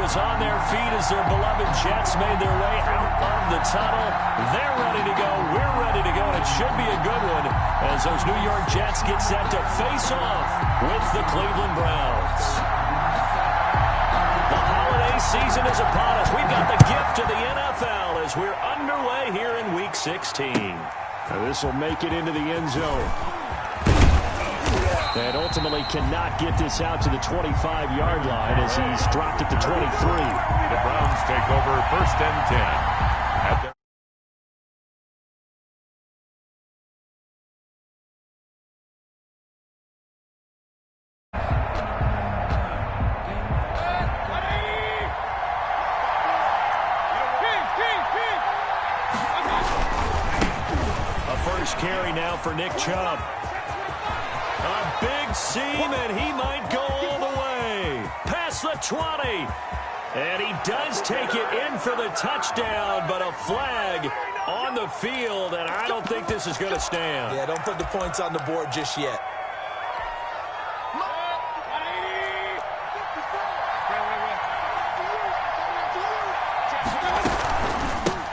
is on their feet as their beloved Jets made their way out of the tunnel. They're ready to go. We're ready to go, and it should be a good one as those New York Jets get set to face off with the Cleveland Browns. The holiday season is upon us. We've got the gift of the NFL as we're underway here in Week 16. Now this will make it into the end zone. And ultimately cannot get this out to the 25-yard line as he's dropped it to 23. The Browns take over 1st and 10. At their A first carry now for Nick Chubb. A big seam, and he might go all the way. Past the 20. And he does take it in for the touchdown, but a flag on the field, and I don't think this is going to stand. Yeah, don't put the points on the board just yet.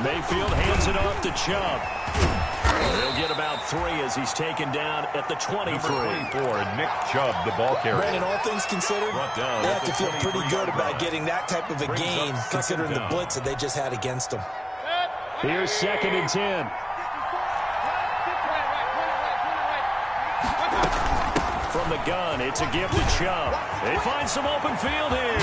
Mayfield hands it off to Chubb. He'll get about 3 as he's taken down at the 23. Number 24, Nick Chubb, the ball carrier. Brandon, all things considered, they have to feel pretty good about getting that type of a gain, considering the blitz that they just had against them. Here's 2nd and 10. From the gun, it's a give to Chubb. They find some open field here.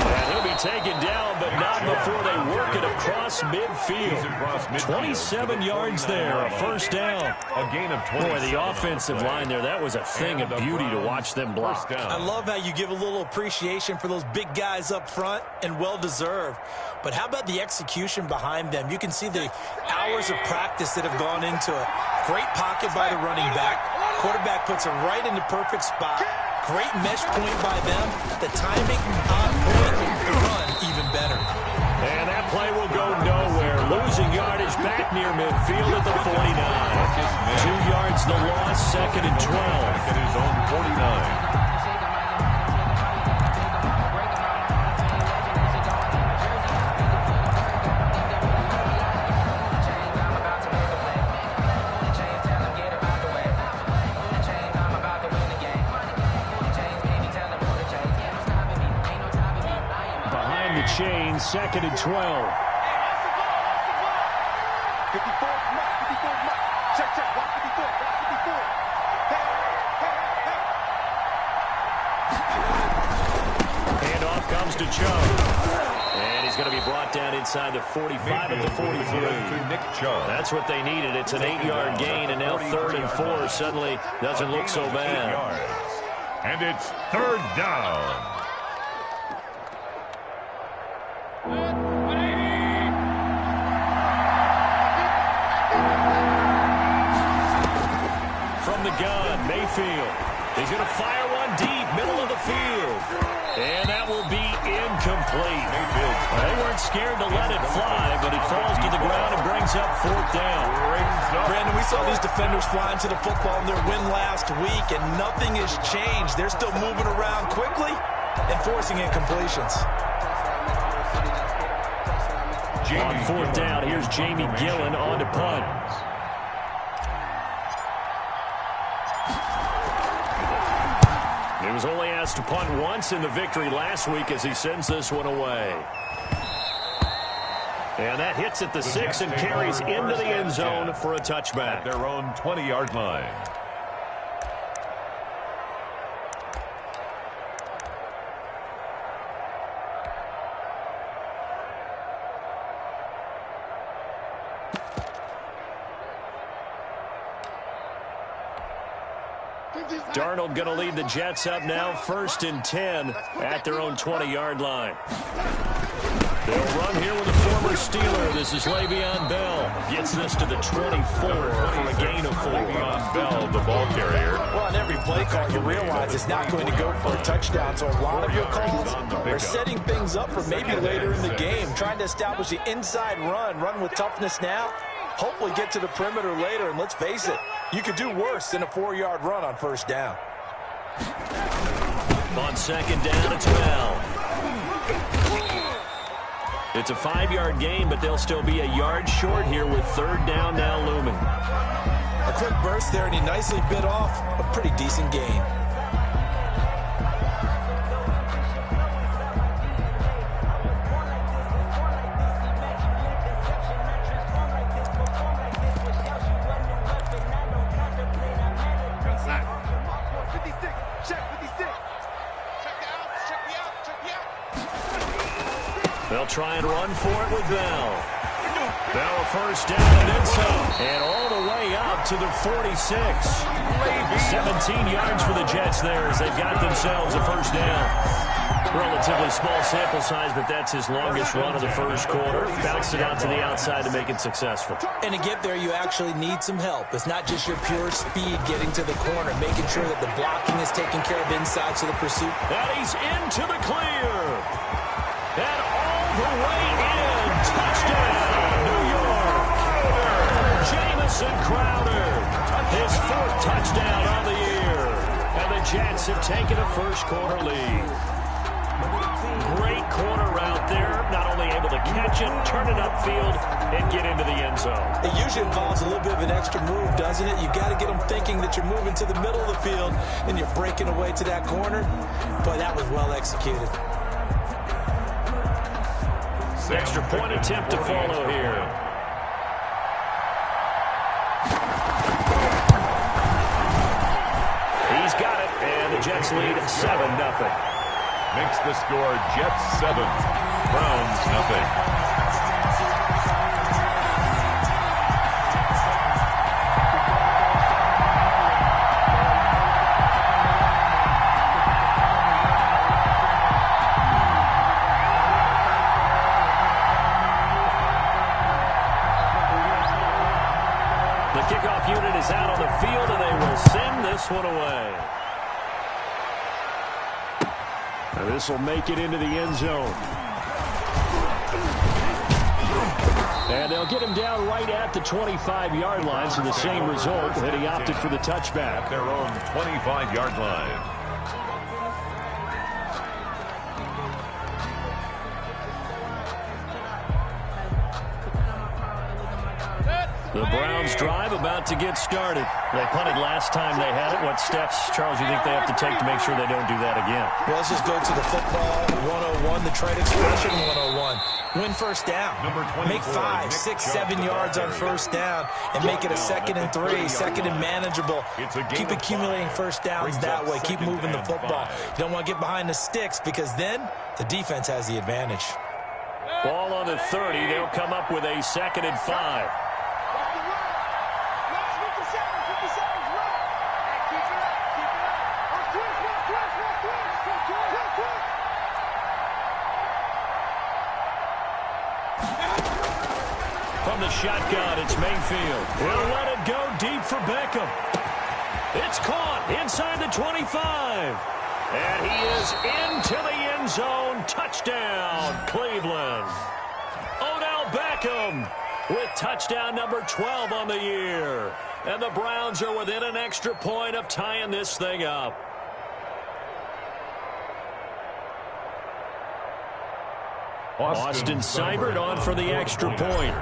And he'll be taken down, but not before they work it across midfield. 27 yards there, a first down. A gain of 20. Boy, the offensive line there, that was a thing of beauty to watch them block. I love how you give a little appreciation for those big guys up front, and well-deserved. But how about the execution behind them? You can see the hours of practice that have gone into it. Great pocket by the running back. Quarterback puts it right in the perfect spot. Great mesh point by them. The timing on point, the run even better. And that play will go nowhere. Losing yardage back near midfield at the 49. 2 yards the loss, 2nd and 12. At his own 49. Chain, 2nd and 12. 54, check, block 54, Handoff comes to Chubb. And he's going to be brought down inside the 45 at the 43. Nick Chubb. That's what they needed. It's an 8-yard gain, and now 3rd and 4 suddenly doesn't look so bad. And it's 3rd down. From the gun, Mayfield. He's going to fire one deep, middle of the field. And that will be incomplete. They weren't scared to let it fly, but it falls to the ground and brings up 4th down. Brandon, we saw these defenders flying to the football in their win last week, and nothing has changed. They're still moving around quickly and forcing incompletions. On 4th down, here's Jamie Gillen on to punt. He was only asked to punt once in the victory last week as he sends this one away. And that hits at the 6 and carries into the end zone for a touchback. At their own 20-yard line. Darnold going to lead the Jets up now, 1st and 10 at their own 20-yard line. They'll run here with a former Steeler. This is Le'Veon Bell. Gets this to the 24 for a gain of 4. Le'Veon Bell, the ball carrier. Well, on every play call, you realize it's not going to go for a touchdown. So a lot of your calls are setting things up for maybe later in the game, trying to establish the inside run with toughness now. Hopefully get to the perimeter later, and let's face it, you could do worse than a 4-yard run on 1st down. On 2nd down, it's Bell. It's a 5-yard gain, but they'll still be a yard short here with 3rd down now looming. A quick burst there, and he nicely bit off a pretty decent gain. They'll try and run for it with Bell. Bell a first down and then some. And all the way up to the 46. 17 yards for the Jets there as they've got themselves a first down. Relatively small sample size, but that's his longest run of the first quarter. Bounced it out to the outside to make it successful. And to get there, you actually need some help. It's not just your pure speed getting to the corner, making sure that the blocking is taken care of inside to the pursuit. And he's into the clear. And all the way in. Touchdown, New York. Jamison Crowder. His 4th touchdown on the year. And the Jets have taken a first quarter lead. Great corner route there. Not only able to catch it, turn it upfield, and get into the end zone. It usually involves a little bit of an extra move, doesn't it? You've got to get them thinking that you're moving to the middle of the field and you're breaking away to that corner. But that was well executed. Extra point attempt to follow here. He's got it, and the Jets lead 7-0. Makes the score Jets 7, Browns nothing. The kickoff unit is out on the field, and they will send this one away. And this will make it into the end zone. And they'll get him down right at the 25-yard line, so the same result, that he opted for the touchback. At their own 25-yard line. The Browns drive about to get started. They punted last time they had it. What steps, Charles, you think they have to take to make sure they don't do that again? Well, let's just go to the football 101, the trade expression 101. Win first down. Make 5, 6, 7 yards on first down and make it a 2nd and 3, 2nd and manageable. Keep accumulating first downs that way. Keep moving the football. You don't want to get behind the sticks because then the defense has the advantage. Ball on the 30. They'll come up with a 2nd and 5. From the shotgun, it's Mayfield. He'll let it go deep for Beckham. It's caught inside the 25. And he is into the end zone. Touchdown, Cleveland. Odell Beckham with touchdown number 12 on the year. And the Browns are within an extra point of tying this thing up. Austin Seibert on for the extra point.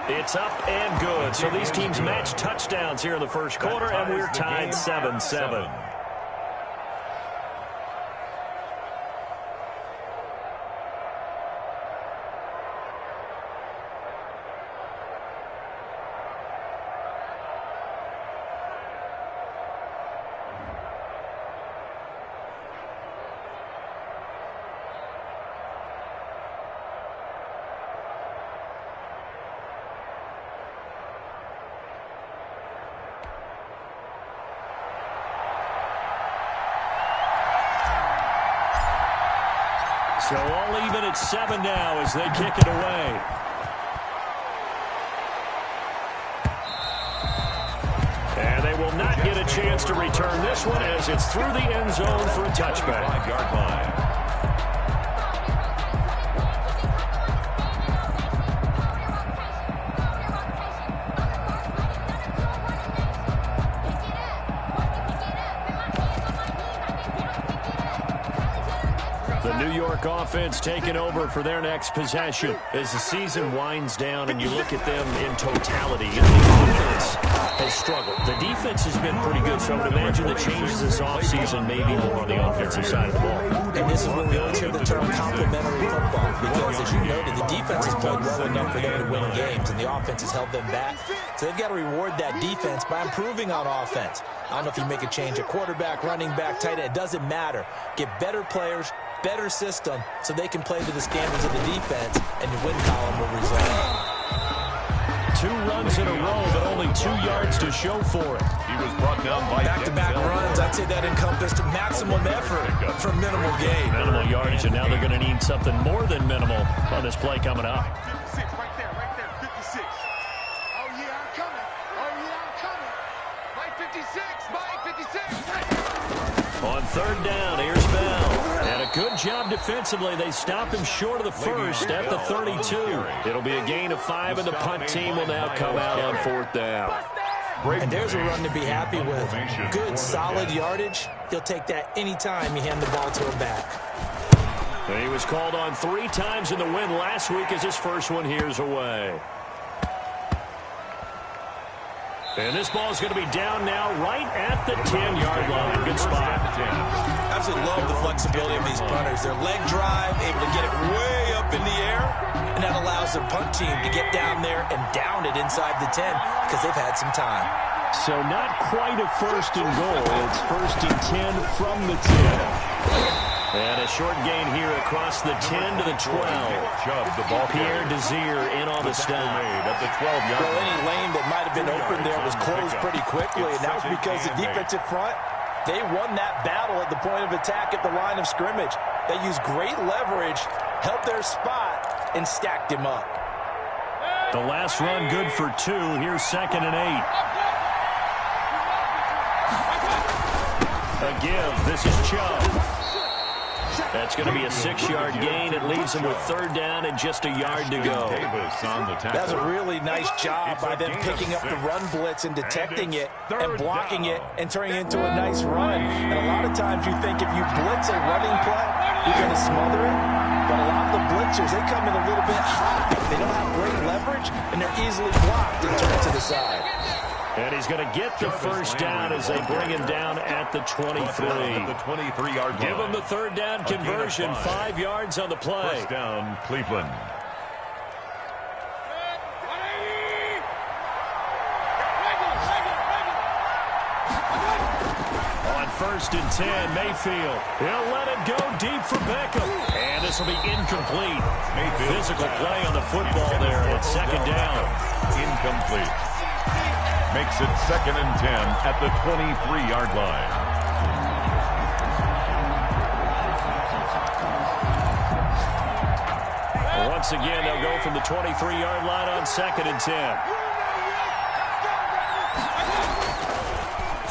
It's up and good. So these teams match touchdowns here in the first quarter, and we're tied 7-7. So all even at 7 now as they kick it away. And they will not get a chance to return this one as it's through the end zone for a touchback. 5-yard line. The New York offense taking over for their next possession. As the season winds down and you look at them in totality, the offense has struggled. The defense has been pretty good, so I would imagine the changes this offseason may be more on the offensive side of the ball. And this is where we always hear the term complementary football, because as you noted, the defense has played well enough for them to win games, and the offense has held them back. So they've got to reward that defense by improving on offense. I don't know if you make a change at quarterback, running back, tight end. It doesn't matter. Get better players, better system, so they can play to the standards of the defense, and your win column will result. 2 runs in a row, but only 2 yards to show for it. He was brought down by back-to-back runs. I'd say that encompassed maximum effort for minimal gain. Minimal yardage, and now they're going to need something more than minimal on this play coming up. 56, right there, 56. Oh, yeah, I'm coming. Oh, yeah, I'm coming. Mike 56, Mike 56. On 3rd down, here's Bell. And a good job defensively. They stop him short of the first at the 32. It'll be a gain of 5, and the punt team will now come out on 4th down. And there's a run to be happy with. Good, solid yardage. He'll take that anytime you hand the ball to him back. And he was called on 3 times in the win last week as his first one here's away. And this ball is going to be down now right at the 10-yard line. Good spot. Absolutely love the flexibility of these punters. Their leg drive, able to get it way up in the air, and that allows their punt team to get down there and down it inside the 10 because they've had some time. So not quite a 1st and goal. It's 1st and 10 from the 10. And a short gain here across the 10 to the 12. Pierre Desir in on the stop. Well, any lane that might have been open there was closed pretty quickly, and that was because the defensive front, they won that battle at the point of attack at the line of scrimmage. They used great leverage, helped their spot, and stacked him up. The last run good for 2. Here's 2nd and 8. A give. This is Chubb. That's going to be a 6-yard gain. It leaves him with 3rd down and just a yard to go. That's a really nice job by them picking up the run blitz and detecting it and blocking it and turning it into a nice run. And a lot of times you think if you blitz a running play, you're going to smother it. But a lot of the blitzers, they come in a little bit high. They don't have great leverage, and they're easily blocked and turned to the side. And he's going to get the 1st down as they bring him down at the 23. Give him the 3rd down conversion. 5 yards on the play. 1st down, Cleveland. On 1st and 10, Mayfield. He'll let it go deep for Beckham. And this will be incomplete. Physical play on the football there. It's 2nd down. Incomplete. Makes it 2nd and 10 at the 23-yard line. Once again, they'll go from the 23-yard line on 2nd and 10.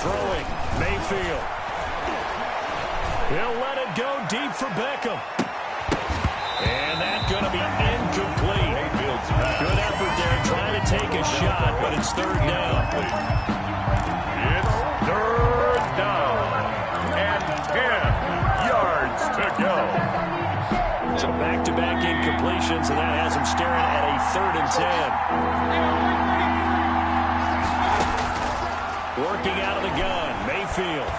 Throwing, Mayfield. He'll let it go deep for Beckham. And that's going to be incomplete. Good effort there, trying to take a shot, but it's 3rd down. It's 3rd down and 10 yards to go. So back-to-back incompletions, and that has him staring at a 3rd and 10. Working out of the gun, Mayfield.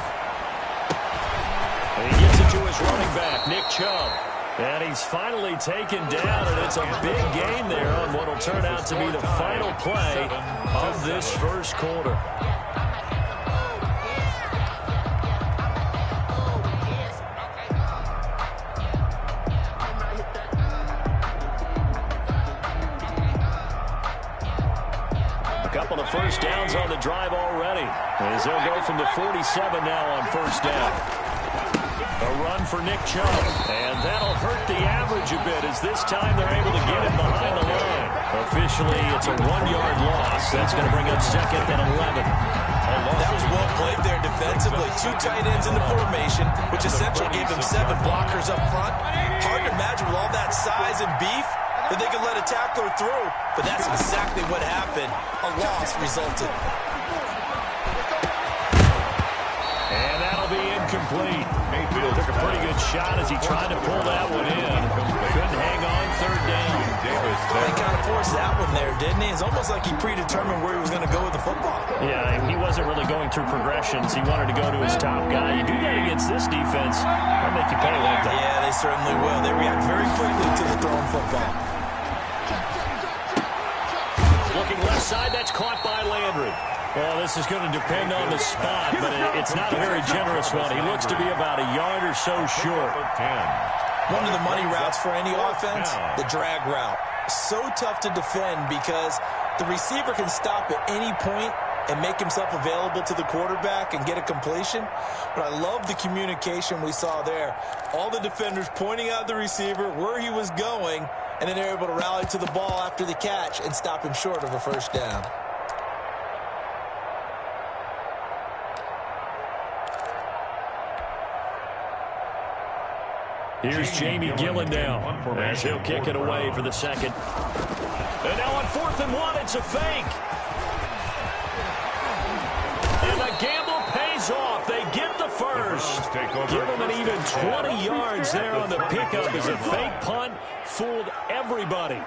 And he gets it to his running back, Nick Chubb. And he's finally taken down, and it's a big gain there on what will turn out to be the final play of this 1st quarter. A couple of 1st downs on the drive already, as they'll go from the 47 now on 1st down. A run for Nick Chubb, and that'll hurt the average a bit as this time they're able to get him behind the line. Officially, it's a 1-yard loss. That's going to bring up 2nd and 11. That was well played there defensively. 2 tight ends in the formation, which essentially gave them 7 blockers up front. Hard to imagine with all that size and beef that they could let a tackler through, but that's exactly what happened. A loss resulted. And that'll be incomplete. Mayfield took a pretty good shot as he tried to pull that one in. Couldn't hang on third down. He kind of forced that one there, didn't he? It's almost like he predetermined where he was going to go with the football. Yeah, he wasn't really going through progressions. He wanted to go to his top guy. You do that against this defense, they'll make you pay like that. Yeah, they certainly will. They react very quickly to the thrown football. Looking left side, that's caught by Landry. Well, this is going to depend on the spot, but it's not a very generous one. He looks to be about a yard or so short. One of the money routes for any offense, the drag route. So tough to defend because the receiver can stop at any point and make himself available to the quarterback and get a completion. But I love the communication we saw there. All the defenders pointing out the receiver, where he was going, and then they're able to rally to the ball after the catch and stop him short of a first down. Here's Jamie Gillen now as he'll kick it away for the second. And now on 4th and 1, it's a fake. And the gamble pays off. They get the first. Give them an even 20 yards there on the pickup as a fake punt fooled everybody.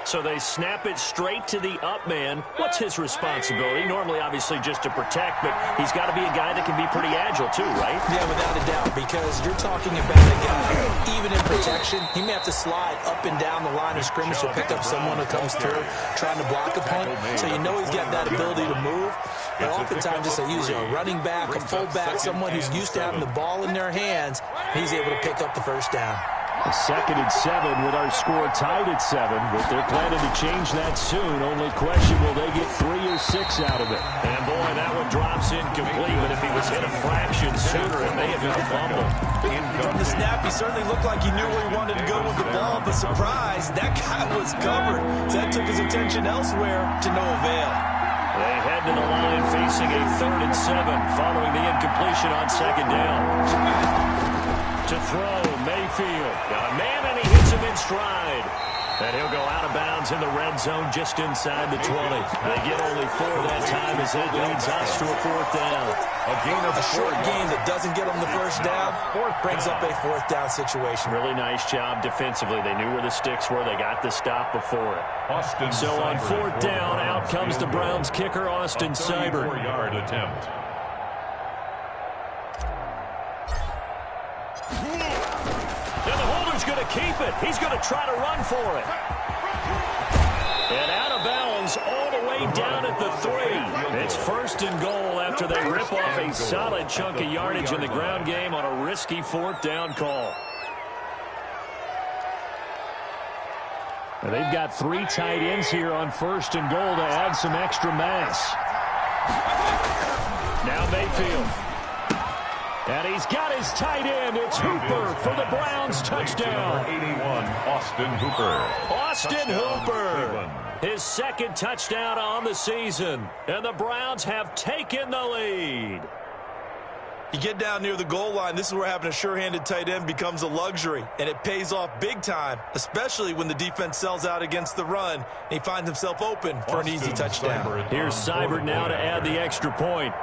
So they snap it straight to the up man. What's his responsibility? Normally, obviously, just to protect, but he's got to be a guy that can be pretty agile too, right? Yeah, without a doubt, because you're talking about a guy, even in protection, he may have to slide up and down the line of scrimmage to pick up someone who comes through trying to block a punt. So you know he's got that ability to move. But oftentimes, just a running back, a fullback, someone who's used to having the ball in their hands, he's able to pick up the first down. A 2nd and 7 with our score tied at 7, but they're planning to change that soon. Only question, will they get 3 or 6 out of it? And boy, that one drops incomplete, but if he was hit a fraction sooner, it may have been a fumble. From the snap, he certainly looked like he knew where he wanted to go with the ball, but surprise, that guy was covered. So that took his attention elsewhere to no avail. They head to the line facing a 3rd and 7 following the incompletion on 2nd down. To throw, Mayfield. Got a man, and he hits him in stride. And he'll go out of bounds in the red zone just inside the 20. They get only 4 that time as that leads us to a 4th down. A short gain that doesn't get them the first down brings up a 4th down situation. Really nice job defensively. They knew where the sticks were. They got the stop before it. So on 4th down, out comes the Browns kicker, Austin Seibert. 4-yard attempt. And the holder's going to keep it. He's going to try to run for it. And out of bounds all the way down at the 3. It's 1st and goal after they rip off a solid chunk of yardage in the ground game on a risky 4th down call. And they've got 3 tight ends here on 1st and goal to add some extra mass. Now Mayfield. And he's got his tight end. It's Hooper for the Browns touchdown. 81, Austin Hooper. Austin Hooper. His 2nd touchdown on the season. And the Browns have taken the lead. You get down near the goal line, this is where having a sure-handed tight end becomes a luxury, and it pays off big time, especially when the defense sells out against the run, and he finds himself open for an easy touchdown. Here's Seibert now to add the extra point.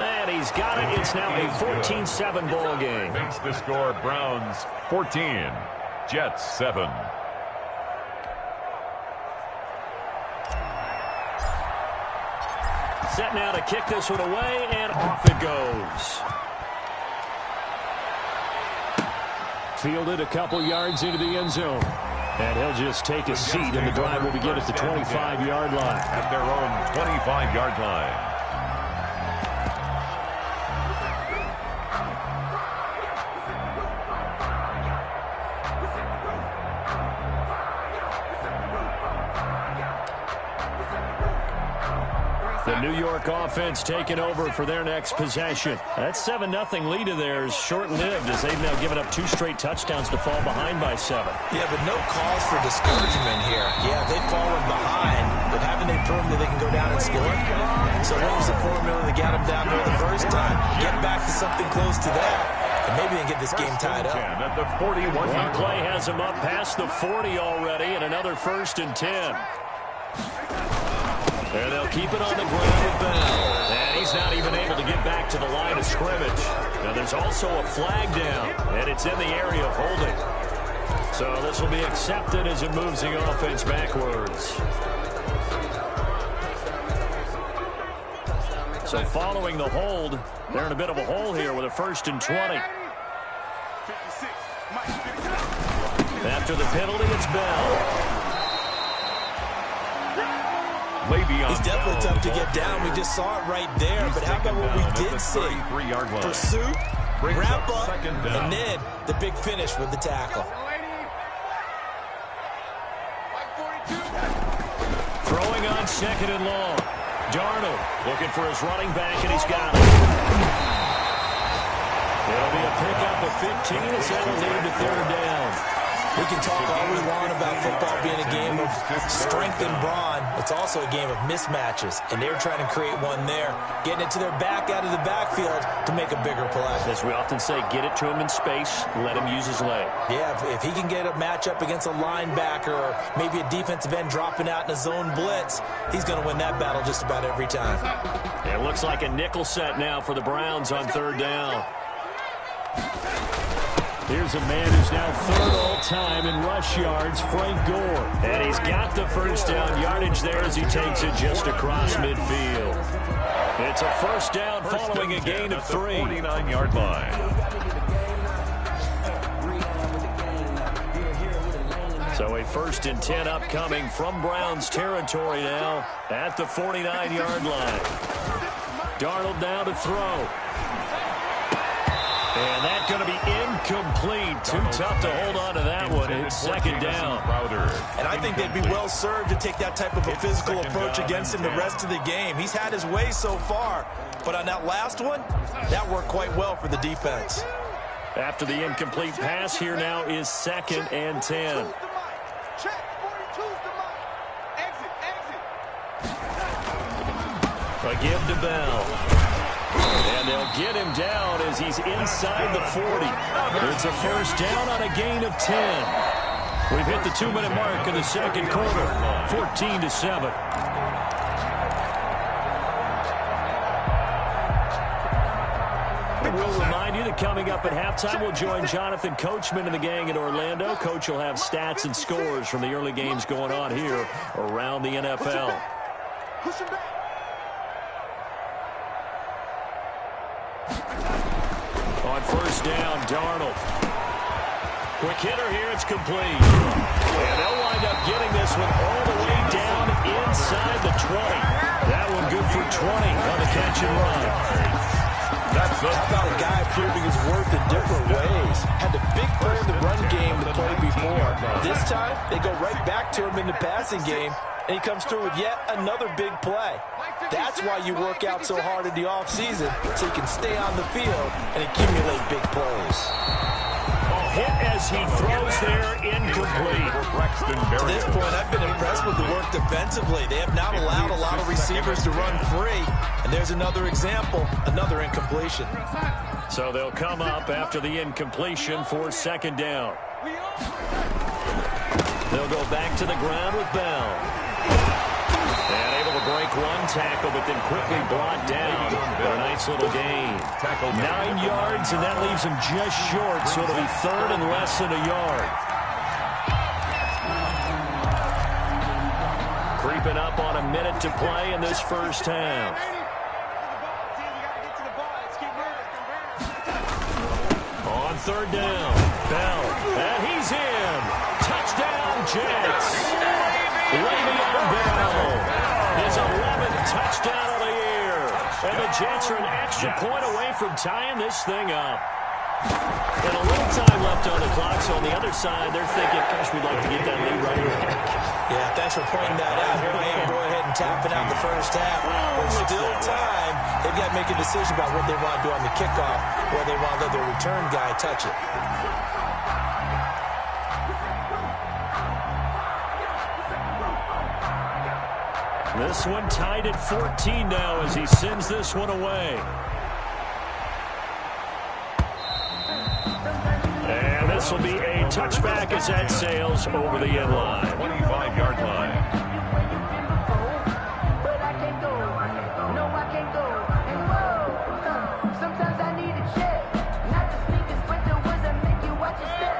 And he's got it. It's now a 14-7 ball game. Makes the score Browns 14, Jets 7. Set now to kick this one away, and off it goes. Fielded a couple yards into the end zone. And he'll just take a seat, and the drive will begin at the 25-yard line. At their own 25-yard line. The New York offense taking over for their next possession. That 7-0 lead of theirs short-lived as they've now given up 2 straight touchdowns to fall behind by 7. Yeah, but no cause for discouragement here. Yeah, they've fallen behind, but haven't they proven that they can go down and score? So what was the formula that got them down there the first time? Get back to something close to that, and maybe they get this game tied up. At the 41. One play has them up past the 40 already, and another 1st and 10. And they'll keep it on the ground he's not even able to get back to the line of scrimmage. Now there's also a flag down, and it's in the area of holding. So this will be accepted as it moves the offense backwards. So following the hold, they're in a bit of a hole here with a 1st and 20. After the penalty, it's Bell. He's definitely tough to get down. We just saw it right there. But how about what we did see? Pursuit, wrap up, and then the big finish with the tackle. Throwing on 2nd and long. Darnold looking for his running back, and he's got it. It'll be a pickup of 15 as they will lead to 3rd down. We can talk all we want about football being a game of strength and brawn. It's also a game of mismatches, and they're trying to create one there, getting it to their back out of the backfield to make a bigger play. As we often say, get it to him in space, let him use his leg. Yeah, if he can get a matchup against a linebacker or maybe a defensive end dropping out in a zone blitz, he's going to win that battle just about every time. It looks like a nickel set now for the Browns on 3rd down. Here's a man who's now 3rd all-time in rush yards, Frank Gore. And he's got the 1st down yardage there as he takes it just across midfield. It's a 1st down following a gain of 3. 49-yard line. So a 1st and 10 upcoming from Browns territory now at the 49-yard line. Darnold now to throw. And that's going to be incomplete. Too tough to hold on to that one. It's 2nd down. And I think they'd be well served to take that type of a physical approach against him the rest of the game. He's had his way so far. But on that last one, that worked quite well for the defense. After the incomplete pass, here now is 2nd and 10. A give to Bell. And they'll get him down as he's inside the 40. It's a 1st down on a gain of 10. We've hit the 2-minute mark in the 2nd quarter. 14-7. We'll remind you that coming up at halftime, we'll join Jonathan Coachman and the gang in Orlando. Coach will have stats and scores from the early games going on here around the NFL. Push him back. On 1st down, Darnold. Quick hitter here, it's complete. And they'll wind up getting this one all the way down inside the 20. That one good for 20 on the catch and run. How about a guy proving his worth in different ways? Had a big play in the run game the play before. This time, they go right back to him in the passing game, and he comes through with yet another big play. That's why you work out so hard in the offseason, so you can stay on the field and accumulate big plays. Hit as he throws there, incomplete. To this point, I've been impressed with the work defensively. They have not allowed a lot of receivers to run free. And there's another example, another incompletion. So they'll come up after the incompletion for 2nd down. They'll go back to the ground with Bell. And able to break one tackle, but then quickly brought down for a nice little gain. 9 yards, and that leaves him just short, so it'll be 3rd and less than a yard. Creeping up on a minute to play in this 1st half. On 3rd down, Bell, and he's in. Touchdown, Jets. Le'Veon Bell, his 11th touchdown of the year. And the Jets are an extra point away from tying this thing up. And a little time left on the clock, so on the other side, they're thinking, gosh, we'd like to get that lead right back. Yeah, thanks for pointing that out. Here I am, go ahead and tapping out the 1st half. There's still time. They've got to make a decision about what they want to do on the kickoff, where they want to let their return guy touch it. This one tied at 14 now as he sends this one away. And this will be a touchback as that sails over the end line. 25-yard line.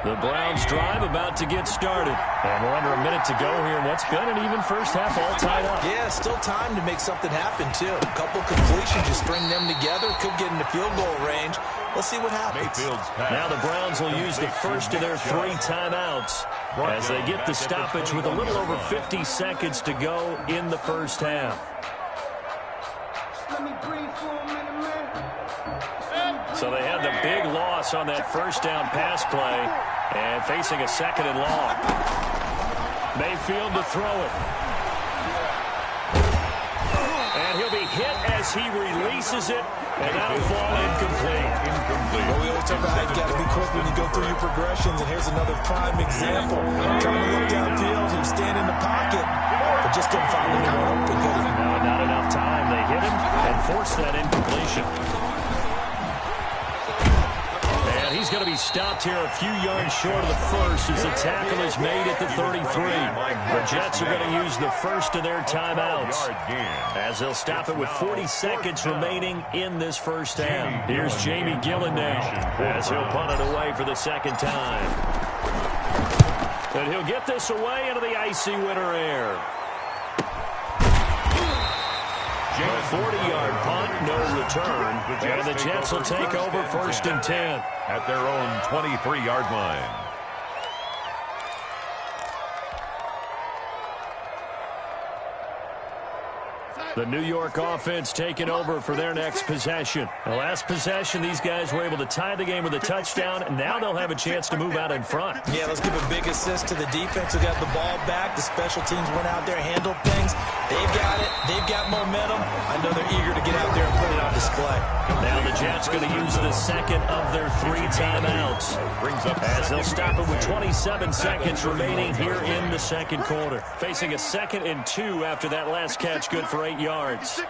The Browns drive about to get started. And we're under a minute to go here in what's been an even first half, all tied up. Yeah, still time to make something happen, too. A couple completions, just string them together. Could get into field goal range. Let's see what happens. Now the Browns will use the first of their 3 timeouts as they get the stoppage with a little over 50 seconds to go in the first half. So they had the big loss on that first down pass play and facing a 2nd and long. Mayfield to throw it. And he'll be hit as he releases it, and that'll fall incomplete. Well, we always talk about how you got to be quick when you go through your progressions, and here's another prime example. Trying to look downfield, he was standing in the pocket, but just couldn't find anyone open, could he? No, not enough time. They hit him and forced that incompletion. And he's going to be stopped here a few yards short of the first as the tackle is made at the 33. The Jets are going to use the first of their timeouts as they'll stop it with 40 seconds remaining in this first half. Here's Jamie Gillen now as he'll punt it away for the 2nd time. And he'll get this away into the icy winter air. A 40-yard punt, no return, and the Jets will take over 1st and 10. At their own 23-yard line. The New York offense taking over for their next possession. The last possession, these guys were able to tie the game with a touchdown, and now they'll have a chance to move out in front. Yeah, let's give a big assist to the defense who got the ball back. The special teams went out there, handled things. They've got it. They've got momentum. I know they're eager to get out there and put it on display. Now the Jets going to use the 2nd of their 3 timeouts as they'll stop it with 27 seconds remaining here in the 2nd quarter. Facing a 2nd and 2 after that last catch, good for 8 yards.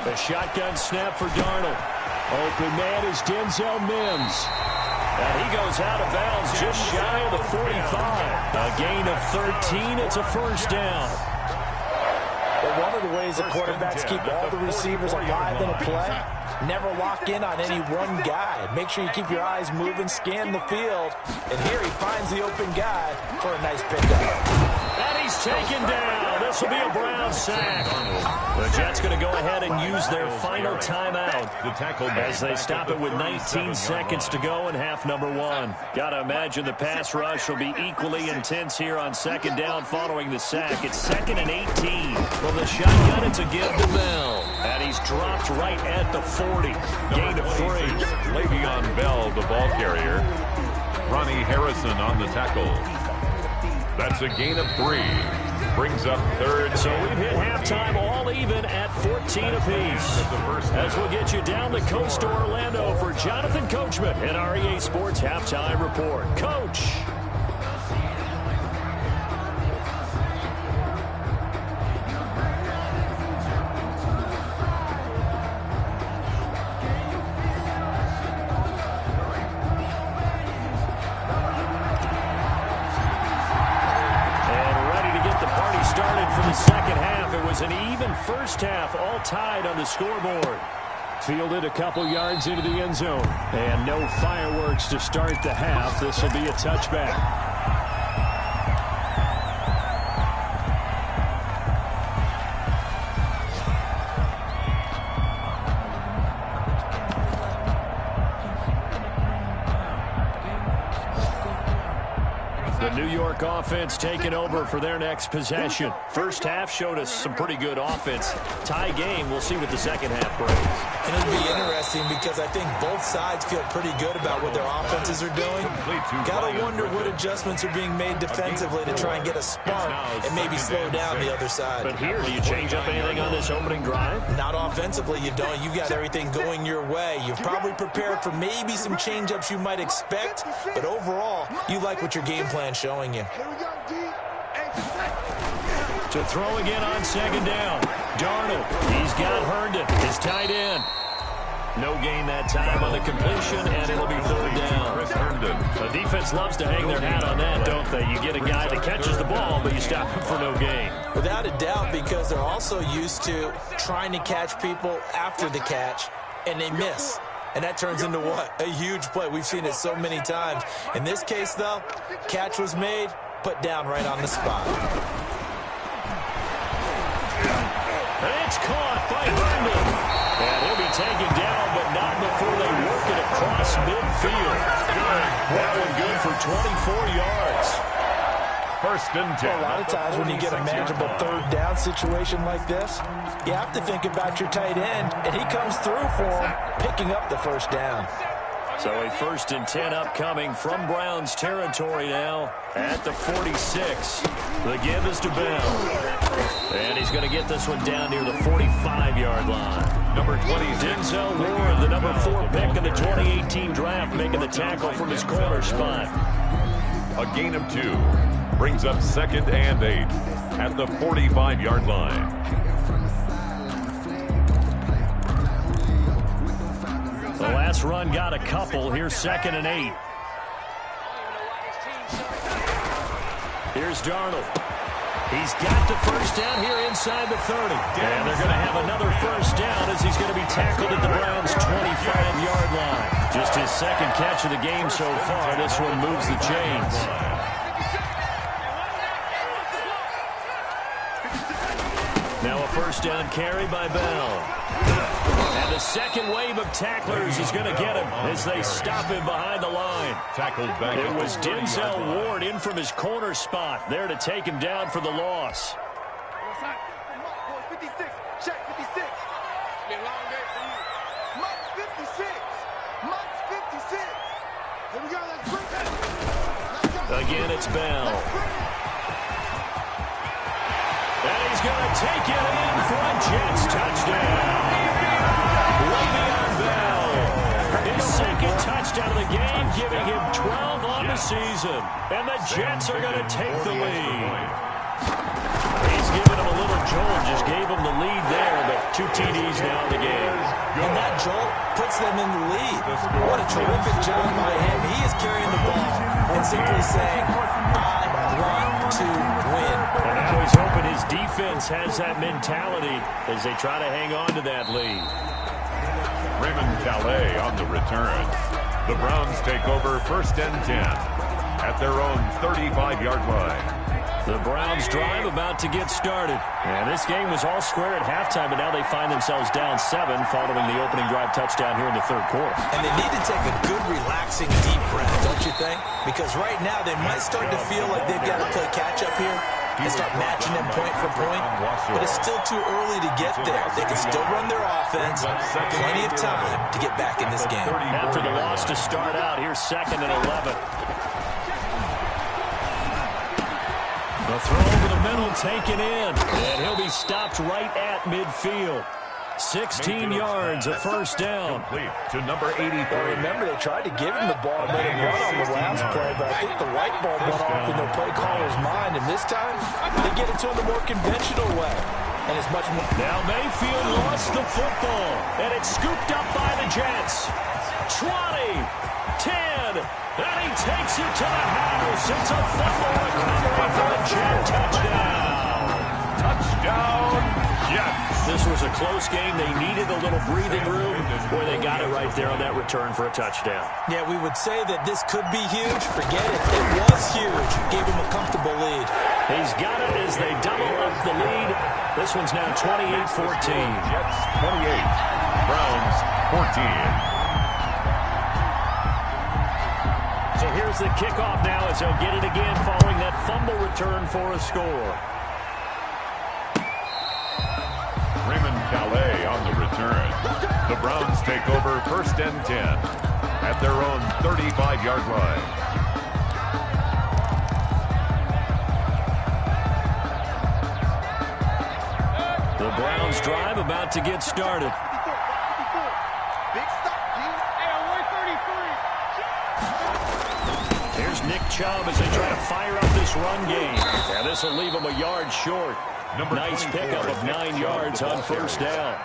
A shotgun snap for Darnold. Open man is Denzel Mims. And he goes out of bounds just shy of the 45. A gain of 13. It's a first down. But one of the ways that quarterbacks keep all the receivers alive in a play, never lock in on any one guy. Make sure you keep your eyes moving, scan the field. And here he finds the open guy for a nice pickup. And he's taken down. This will be a Brown sack. The Jets going to go ahead and use their final timeout as they stop it with 19 seconds to go in half number 1. Got to imagine the pass rush will be equally intense here on 2nd down following the sack. It's 2nd and 18. From the shotgun, it's a give to Bell. And he's dropped right at the 40. Gain of 3. Le'Veon Bell, the ball carrier. Ronnie Harrison on the tackle. That's a gain of 3. Brings up 3rd. So we've hit halftime all even at 14 apiece. As we'll get you down the coast to Orlando for Jonathan Coachman in our EA Sports Halftime Report. Coach. An even first half, all tied on the scoreboard. Fielded a couple yards into the end zone. And no fireworks to start the half. This will be a touchback. The New York offense taking over for their next possession. First half showed us some pretty good offense. Tie game. We'll see what the second half brings. And it'll be interesting because I think both sides feel pretty good about what their offenses are doing. Got to wonder what adjustments are being made defensively to try and get a spark and maybe slow down the other side. But here, do you change up anything on this opening drive? Not offensively, you don't. You got everything going your way. You've probably prepared for maybe some change-ups you might expect, but overall, you like what your game plan's showing you. To throw again on 2nd down. Darnold, he's got Herndon, his tight end. No gain that time on the completion, and it'll be 3rd down. The defense loves to hang their hat on that, don't they? You get a guy that catches the ball, but you stop him for no gain. Without a doubt, because they're also used to trying to catch people after the catch, and they miss. and that turns into what? A huge play. We've seen it so many times. In this case, though, catch was made, put down right on the spot. It's caught by Herndon. And he'll be taken down, but not before they work it across midfield. That one good for 24 yards. First and 10. Well, a lot of times when you get a manageable third down situation like this, you have to think about your tight end, and he comes through for him, picking up the first down. So a 1st and 10 upcoming from Browns territory now at the 46. The give is to Bell. And he's going to get this one down near the 45-yard line. Number 20, Denzel Ward, the number 4 pick in the 2018 draft, making the tackle from his corner spot. A gain of 2. Brings up 2nd and 8 at the 45-yard line. The last run got a couple. Here's 2nd and 8. Here's Darnold. He's got the first down here inside the 30. And they're going to have another first down as he's going to be tackled at the Browns' 25-yard line. Just his 2nd catch of the game so far. This one moves the chains. Now a first down carry by Bell. And the second wave of tacklers is going to get him as they stop him behind the line. Tackled back. It was Denzel Ward in from his corner spot there to take him down for the loss. 56. Check 56. Been a long day for you. Mike 56. Mike 56. Here we go. Let's bring that. Again, it's Bell. And he's going to take it in for a Jets touchdown. Le'Veon Bell. His 2nd touchdown of the game, giving him 12 on the season. And the Jets are going to take the lead. He's giving him a little jolt, just gave him the lead there, but 2 TDs now in the game. And that jolt puts them in the lead. What a terrific job by him. He is carrying the ball and simply saying, I want to win. And now he's hoping his defense has that mentality as they try to hang on to that lead. Raymond Calais on the return. The Browns take over 1st and 10 at their own 35-yard line. The Browns drive about to get started. And this game was all square at halftime, but now they find themselves down 7 following the opening drive touchdown here in the 3rd quarter. And they need to take a good, relaxing, deep breath, don't you think? Because right now they might start to feel like they've got to play catch-up here and start matching them point for point. But it's still too early to get there. They can still run their offense. Plenty of time to get back in this game. After the loss to start out, here's 2nd and 11. The throw over the middle taken in, and he'll be stopped right at midfield. 16 yards, a first down. Complete to number 83. Well, remember, they tried to give him the ball and let him run on the last play, but I think the light bulb went off in their play caller's mind, and this time they get it to him the more conventional way. And it's much more. Now Mayfield lost the football, and it's scooped up by the Jets. 20, 10, and he takes it to the house. It's a fumble recovery for a Jet touchdown. Touchdown, Jets. This was a close game. They needed a little breathing room. Boy, they got it right there on that return for a touchdown. Yeah, we would say that this could be huge. Forget it. It was huge. Gave him a comfortable lead. He's got it as they double up the lead. This one's now 28-14. Jets 28, Browns 14. So here's the kickoff now as they'll get it again following that fumble return for a score. Raymond Calais on the return. The Browns take over 1st and 10 at their own 35-yard line. The Browns drive about to get started. Big stop, dude. Hey, I'm 133. Here's Nick Chubb as they try to fire up this run game. And this will leave them a yard short. Nice pickup of 9 yards on first down.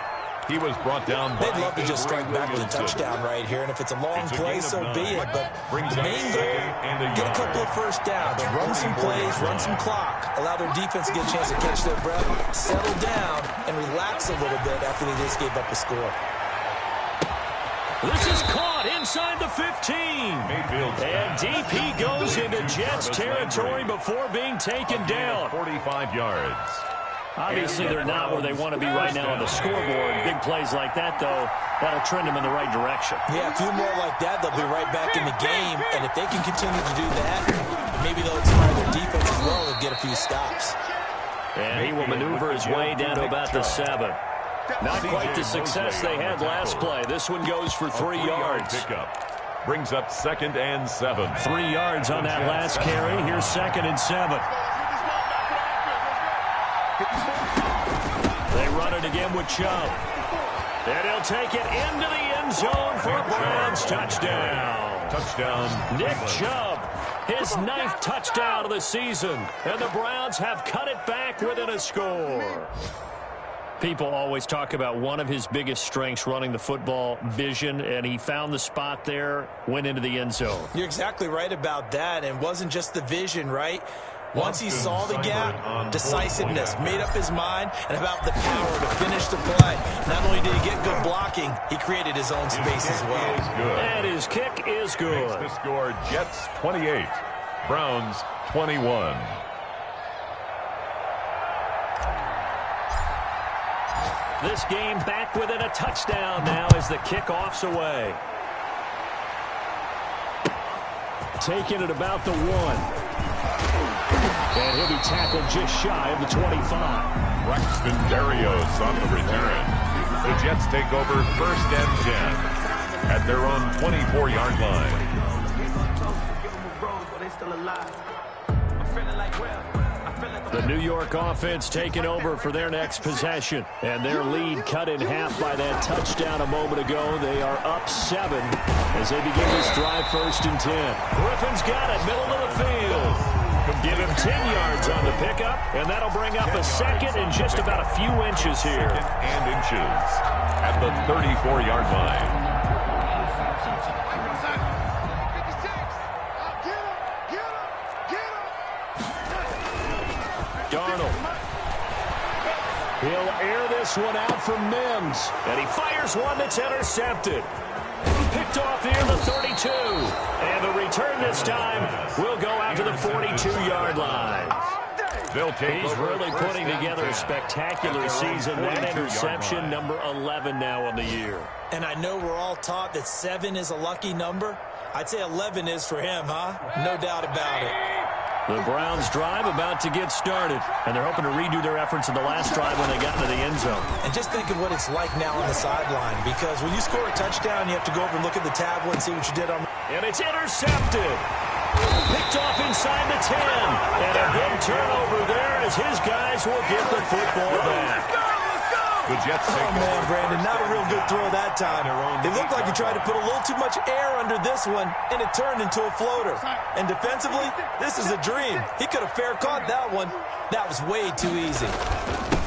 He was brought down by They'd love to just strike back with a touchdown right here, and if it's a long play, so be it. But the main goal, get a couple of first downs, run some plays, run some clock, allow their defense to get a chance to catch their breath, settle down, and relax a little bit after they just gave up a score. This is caught inside the 15. And deep he goes into Jets territory before being taken down. 45 yards. Obviously, they're not where they want to be right now on the scoreboard. Big plays like that, though, that'll trend them in the right direction. Yeah, a few more like that, they'll be right back in the game. And if they can continue to do that, maybe they'll inspire their defense as well and get a few stops. And he will maneuver his way down to about the 7. Not quite the success they had last play. This one goes for 3 yards. Pickup. Brings up 2nd and 7. 3 yards on that last carry. Here's 2nd and 7. They run it again with Chubb. And he'll take it into the end zone for a Browns touchdown. Touchdown. Nick Chubb, his 9th touchdown of the season. And the Browns have cut it back within a score. People always talk about one of his biggest strengths running the football, vision, and he found the spot there, went into the end zone. You're exactly right about that, and it wasn't just the vision, right? Once he saw the gap, decisiveness, made up his mind, and about the power to finish the play. Not only did he get good blocking, he created his own space as well. And his kick is good. Makes the score Jets 28, Browns 21. This game back within a touchdown now as the kickoff's away. Taking it about the 1. And he'll be tackled just shy of the 25. Braxton Berrios on the return. The Jets take over 1st and 10 at their own 24-yard line. The New York offense taking over for their next possession. And their lead cut in half by that touchdown a moment ago. They are up 7 as they begin this drive 1st and 10. Griffin's got it, middle of the field. Give him 10 yards on the pickup, and that'll bring up a 2nd and just about a few inches here. 2nd and inches at the 34-yard line. Darnold. He'll air this one out for Mims. And he fires one that's intercepted. Picked off near the 32. And the return this time will go out to the 42-yard line. He's really putting together a spectacular season. That interception, number 11 now on the year. And I know we're all taught that 7 is a lucky number. I'd say 11 is for him, huh? No doubt about it. The Browns drive about to get started, and they're hoping to redo their efforts in the last drive when they got into the end zone. And just think of what it's like now on the sideline, because when you score a touchdown, you have to go over and look at the tablet and see what you did on. And it's intercepted. Picked off inside the 10. And a big turnover there as his guys will get the football back. The Jets take man, Brandon, not a real good throw that time. It looked like he tried to put a little too much air under this one, and it turned into a floater. And defensively, this is a dream. He could have fair caught that one. That was way too easy.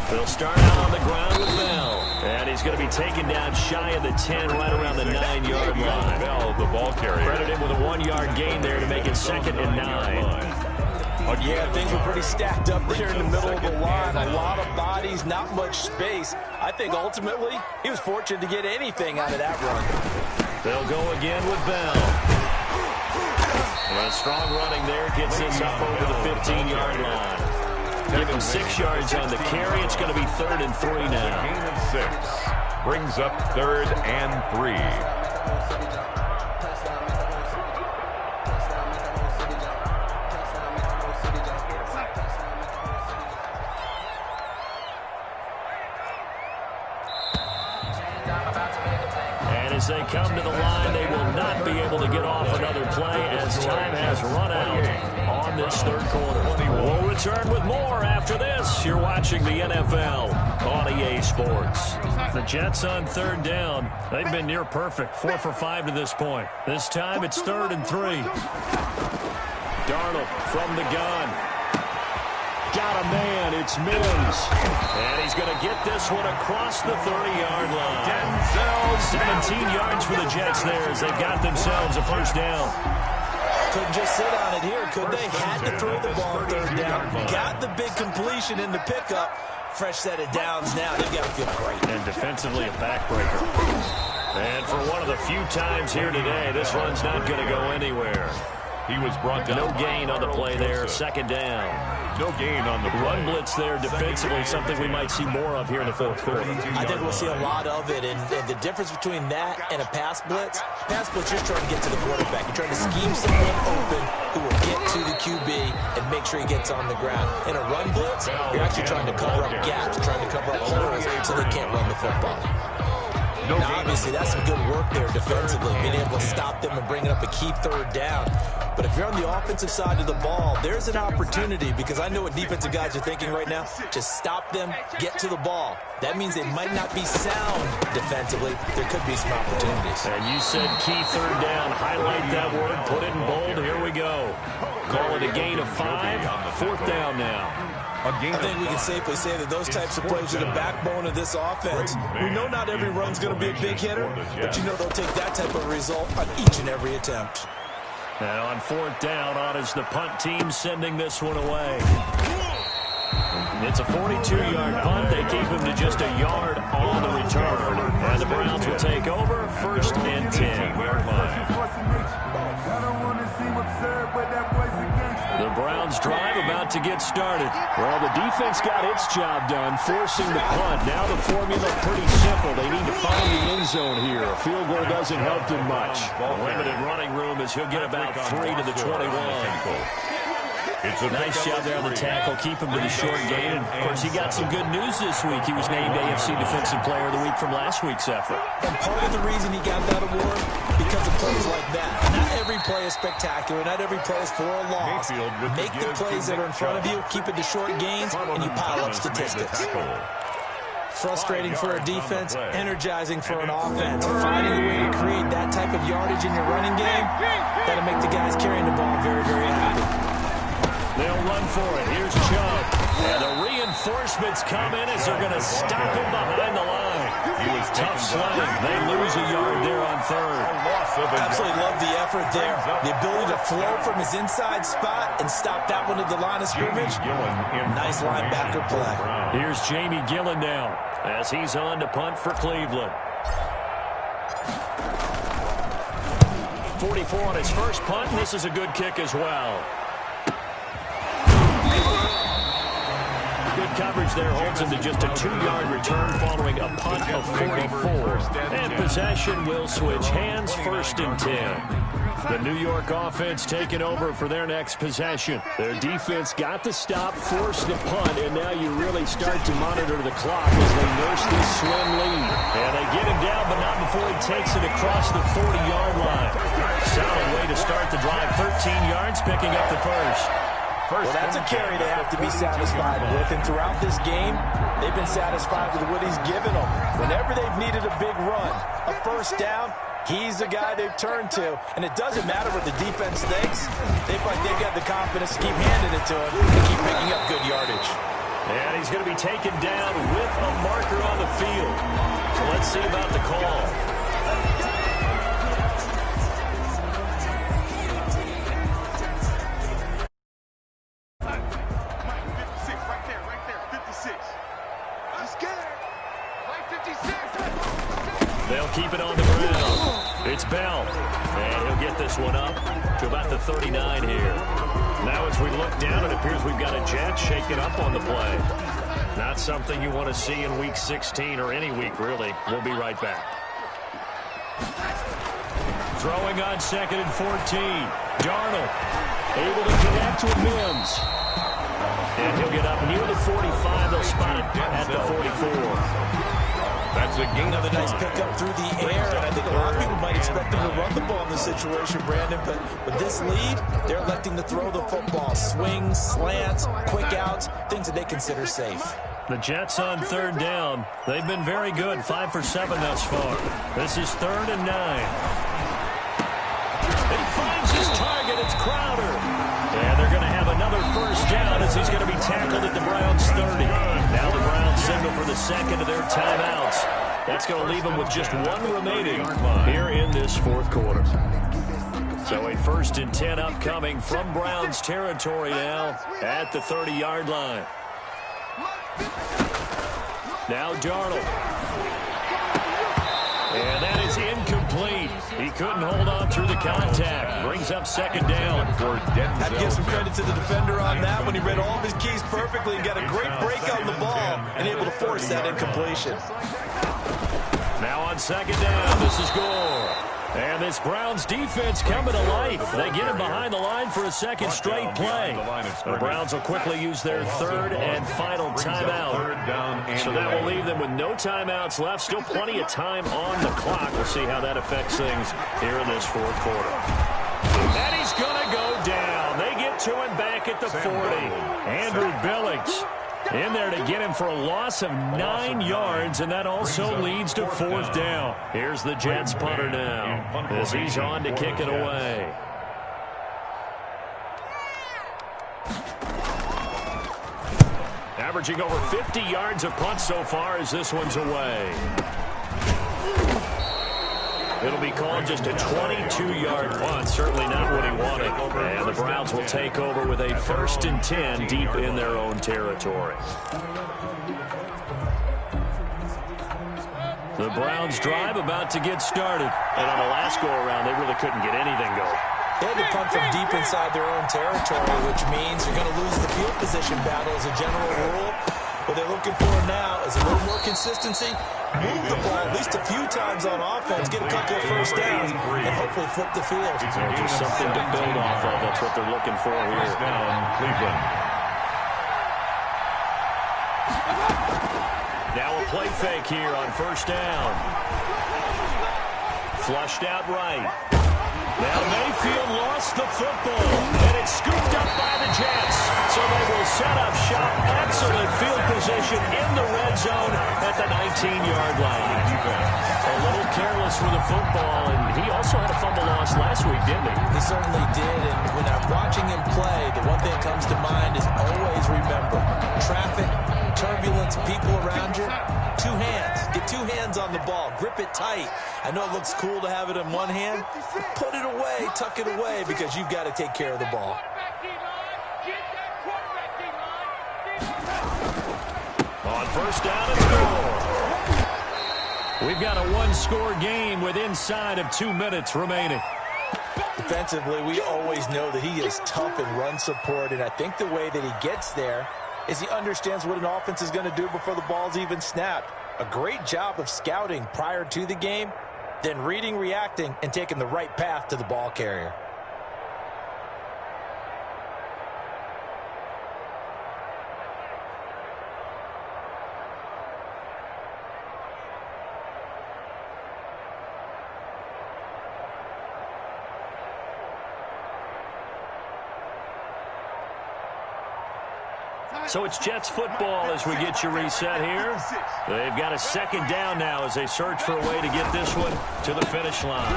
They'll start out on the ground with Bell. And he's going to be taken down shy of the 10, right around the 9-yard line. Bell, the ball carrier. Credit him with a 1-yard gain there to make it 2nd and 9. Yeah, things were pretty stacked up there in the middle of the line. A lot of bodies, not much space. I think ultimately he was fortunate to get anything out of that run. They'll go again with Bell. And strong running there gets this up over the 15-yard line. Give him 6 yards on the carry. It's going to be 3rd and 3 now. Gain of 6 brings up 3rd and 3. As they come to the line, they will not be able to get off another play as time has run out on this 3rd quarter. We'll return with more after this. You're watching the NFL on EA Sports. The Jets on 3rd down. They've been near perfect, 4 for 5 to this point. This time it's 3rd and 3. Darnold from the gun. Got a man, it's Mims. And he's going to get this one across the 30-yard line. 17 yards for the Jets there as they've got themselves a 1st down. Couldn't just sit on it here, could they? Had to throw the ball 3rd down. Got the big completion in the pickup. Fresh set of downs now. They've got to feel great. And defensively a backbreaker. And for one of the few times here today, this run's not going to go anywhere. He was brought down. No gain on the play there. Second down. No gain on the play. Run blitz there defensively, something we might see more of here in the fourth quarter. I think we'll see a lot of it, and the difference between that and a pass blitz, you're trying to get to the quarterback. You're trying to scheme someone open who will get to the QB and make sure he gets on the ground. In a run blitz, you're actually trying to cover up gaps, trying to cover up holes so they can't run the football. Now, obviously, that's some good work there defensively, being able to stop them and bringing up a key third down. But if you're on the offensive side of the ball, there's an opportunity, because I know what defensive guys are thinking right now. Just stop them, get to the ball. That means they might not be sound defensively. There could be some opportunities. And you said key third down. Highlight that word, put it in bold. Here we go. Call it a gain of 5. Fourth down now. I think we can safely say that those types of plays are the backbone of this offense. We know not every run's going to be a big hitter, but you know they'll take that type of result on each and every attempt. And on fourth down, on is the punt team sending this one away. It's a 42-yard punt. They keep him to just a yard on the return. And the Browns will take over, first and 10. The Browns drive about to get started. Well, the defense got its job done, forcing the punt. Now the formula pretty simple. They need to find the end zone here. A field goal doesn't help them much. Limited running room as he'll get about 3 to the 21. Nice job there on the tackle. Keep him to the short game. And, of course, he got some good news this week. He was named AFC Defensive Player of the Week from last week's effort. And part of the reason he got that award, because of plays like that. Not every play is spectacular. Not every play is for a loss. Make the plays that are in front of you, keep it to short gains, and you pile up statistics. Frustrating for a defense, energizing for an offense. Finding a way to create that type of yardage in your running game, that'll make the guys carrying the ball very, very happy. They'll run for it. Here's Chubb. And the reinforcements come in as they're going to stop him behind the line. He was tough sledding. They lose a yard there on third. Absolutely love the effort there. The ability to flow from his inside spot and stop that one at the line of scrimmage. Nice linebacker play. Here's Jamie Gillen now as he's on to punt for Cleveland. 44 on his first punt, and this is a good kick as well. Good coverage there holds him to just a 2-yard return following a punt of 44. And possession will switch hands, first and 10. The New York offense taking over for their next possession. Their defense got the stop, forced the punt, and now you really start to monitor the clock as they nurse this slim lead. And they get him down, but not before he takes it across the 40-yard line. Solid way to start the drive, 13 yards, picking up the first. Well, that's a carry they have to be satisfied with. And throughout this game, they've been satisfied with what he's given them. Whenever they've needed a big run, a first down, he's the guy they've turned to. And it doesn't matter what the defense thinks. They feel like they've got the confidence to keep handing it to him and keep picking up good yardage. And he's going to be taken down with a marker on the field. So let's see about the call. They'll keep it on the ground. It's Bell. And he'll get this one up to about the 39 here. Now as we look down, it appears we've got a Jet shaking up on the play. Not something you want to see in Week 16 or any week, really. We'll be right back. Throwing on 2nd and 14. Darnold able to connect with Mims. And he'll get up near the 45. They'll spot it at the 44. That's a gain. Another nice pickup through the air, and I think a lot of people might expect them to run the ball in this situation, Brandon, but with this lead, they're electing to throw the football. Swings, slants, quick outs, things that they consider safe. The Jets on third down. They've been very good, 5 for 7 thus far. This is 3rd and 9. He finds his target. It's Crowder. And they're going to have another first down as he's going to be tackled at the Browns' 30. Now the Browns signal for the second of their timeouts. That's going to leave them with just one remaining here in this fourth quarter. So a 1st and 10 upcoming from Browns territory now at the 30-yard line. Now Darnold. And that is incomplete. He couldn't hold on through the contact. Brings up second down. Had to give some credit to the defender on that when he read all of his keys perfectly and got a great break on the ball and able to force that incompletion. Now on second down, this is Gore. And this Browns defense coming to life. They get him behind the line for a second straight play. The Browns will quickly use their third and final timeout. So that will leave them with no timeouts left. Still plenty of time on the clock. We'll see how that affects things here in this fourth quarter. And he's going to go down. They get to him back at the 40. Andrew Billings in there to get him for a loss of 9 yards, and that also leads to fourth down. Here's the Jets punter now as he's on to kick it away. Averaging over 50 yards a punt so far as this one's away. It'll be called just a 22-yard punt. Certainly not what he wanted. And the Browns will take over with a 1st and 10 deep in their own territory. The Browns drive about to get started. And on the last go-around, they really couldn't get anything going. They had to punt from deep inside their own territory, which means you're going to lose the field position battle as a general rule. What they're looking for now is a little more consistency, move the ball at least a few times on offense, get a couple of first downs, and hopefully flip the field. Just something to build off of. That's what they're looking for here. Cleveland. Now a play fake here on first down. Flushed out right. Now Mayfield lost the football, and it's scooped up by the Jets. So they will set up shop. Excellent field position in the red zone at the 19-yard line. A little careless with the football, and he also had a fumble loss last week, didn't he? He certainly did, and when I'm watching him play, the one thing that comes to mind is always remember, traffic, turbulence, people around you, 2 hands. Get 2 hands on the ball. Grip it tight. I know it looks cool to have it in one hand. Put it away, tuck it away, because you've got to take care of the ball. On first down and score. We've got a 1-score game with inside of 2 minutes remaining. Defensively, we always know that he is tough in run support, and I think the way that he gets there is he understands what an offense is going to do before the ball's even snapped. A great job of scouting prior to the game, then reading, reacting, and taking the right path to the ball carrier. So it's Jets football as we get you reset here. They've got a second down now as they search for a way to get this one to the finish line.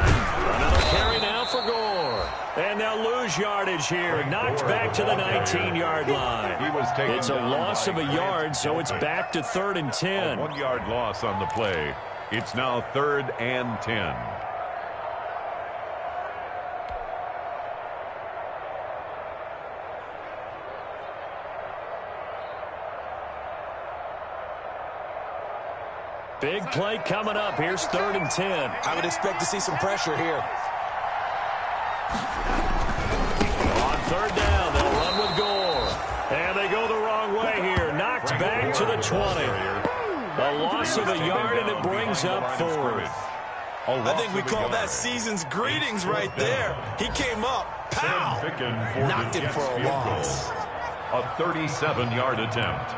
Another carry now for Gore. And they'll lose yardage here. Knocked back to the 19-yard line. It's a loss of a yard, so it's back to 3rd and 10. A 1-yard loss on the play. It's now 3rd and 10. Big play coming up. Here's 3rd and 10. I would expect to see some pressure here. On 3rd down, they'll run with Gore. And they go the wrong way here. Knocked back to the 20. A loss of a yard, and it brings up 4th. I think we call that season's greetings right there. He came up, pow, knocked him for a loss. A 37-yard attempt.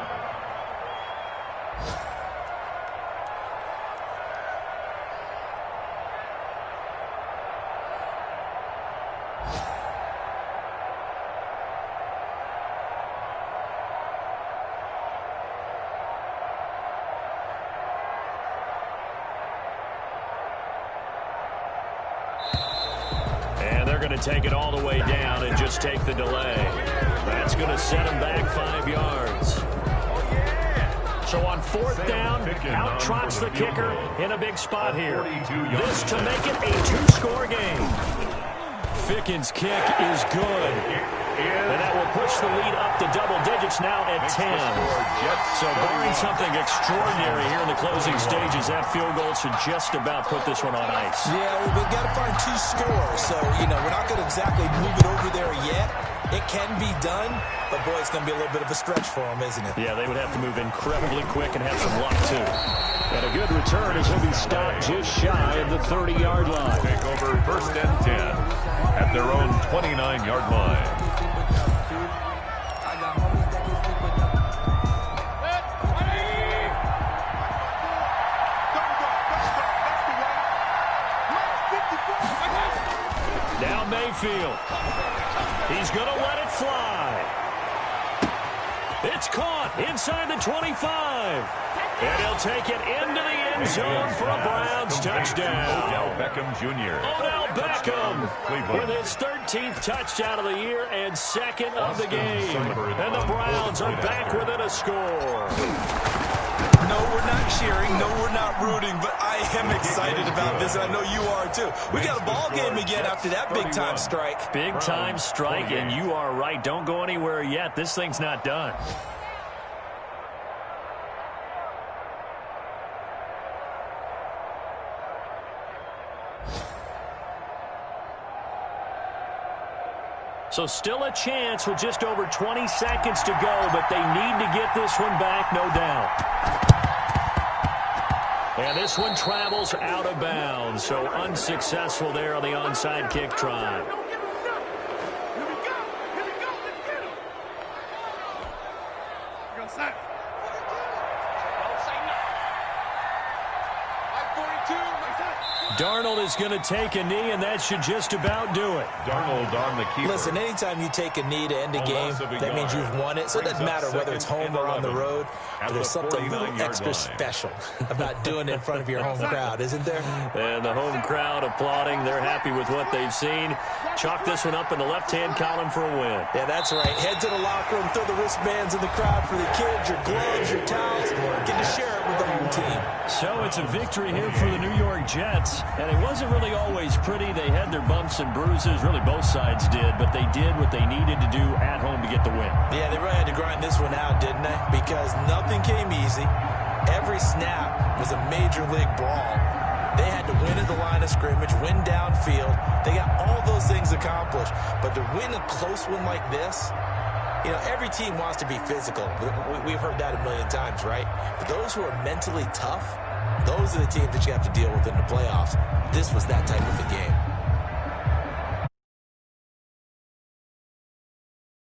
Going to take it all the way down and just take the delay. That's going to set him back 5 yards. So on 4th down, out trots the kicker in a big spot here. This to make it a 2-score game. Fickens' kick is good. And that will push the lead up to double digits now at 10. So barring something extraordinary here in the closing stages, that field goal should just about put this one on ice. Yeah, we've got to find 2 scores. So, we're not going to exactly move it over there yet. It can be done, but, boy, it's going to be a little bit of a stretch for them, isn't it? Yeah, they would have to move incredibly quick and have some luck, too. And a good return as he'll be stopped just shy of the 30-yard line. Take over 1st and 10 at their own 29-yard line. Now Mayfield. He's going to let it fly. It's caught inside the 25. And he'll take it into the end zone for a Browns touchdown. Odell Beckham Jr. Odell Beckham with his 13th touchdown of the year and 2nd of the game. And the Browns are back within a score. No, we're not cheering. No, we're not rooting. But I am excited about this, and I know you are too. We got a ball game again after that big-time strike. Big-time strike, and you are right. Don't go anywhere yet. This thing's not done. So still a chance with just over 20 seconds to go, but they need to get this one back, no doubt. And this one travels out of bounds, so unsuccessful there on the onside kick try. Darnold is going to take a knee, and that should just about do it. Darnold on the keeper. Listen, anytime you take a knee to end a game, that means you've won it. So it doesn't matter whether it's home or on the road. But there's something a little extra special about doing it in front of your home crowd, isn't there? And the home crowd applauding. They're happy with what they've seen. Chalk this one up in the left-hand column for a win. Yeah, that's right. Head to the locker room, throw the wristbands in the crowd for the kids, your gloves, your towels. Get to share it with the home team. So it's a victory here for the New York Jets. And it wasn't really always pretty. They had their bumps and bruises. Really, both sides did. But they did what they needed to do at home to get the win. Yeah, they really had to grind this one out, didn't they? Because nothing came easy. Every snap was a major league brawl. They had to win at the line of scrimmage, win downfield. They got all those things accomplished. But to win a close one like this, every team wants to be physical. We've heard that a million times, right? But those who are mentally tough, those are the teams that you have to deal with in the playoffs. This was that type of a game.